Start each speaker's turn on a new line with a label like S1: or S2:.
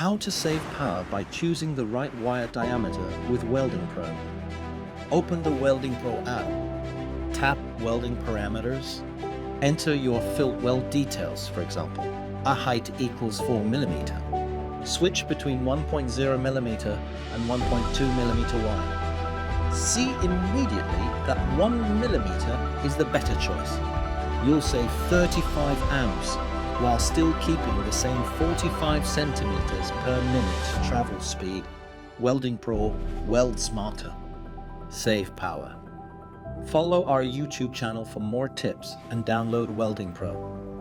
S1: How to save power by choosing the right wire diameter with WeldingPro. Open the WeldingPro app, tap Welding Parameters, enter your fillet weld details, for example, a height equals 4 mm. Switch between 1.0 mm and 1.2 mm wire. See immediately that 1 mm is the better choice. You'll save 35 amps while still keeping the same 45 centimeters per minute travel speed. WeldingPro, weld smarter. Save power. Follow our YouTube channel for more tips and download WeldingPro.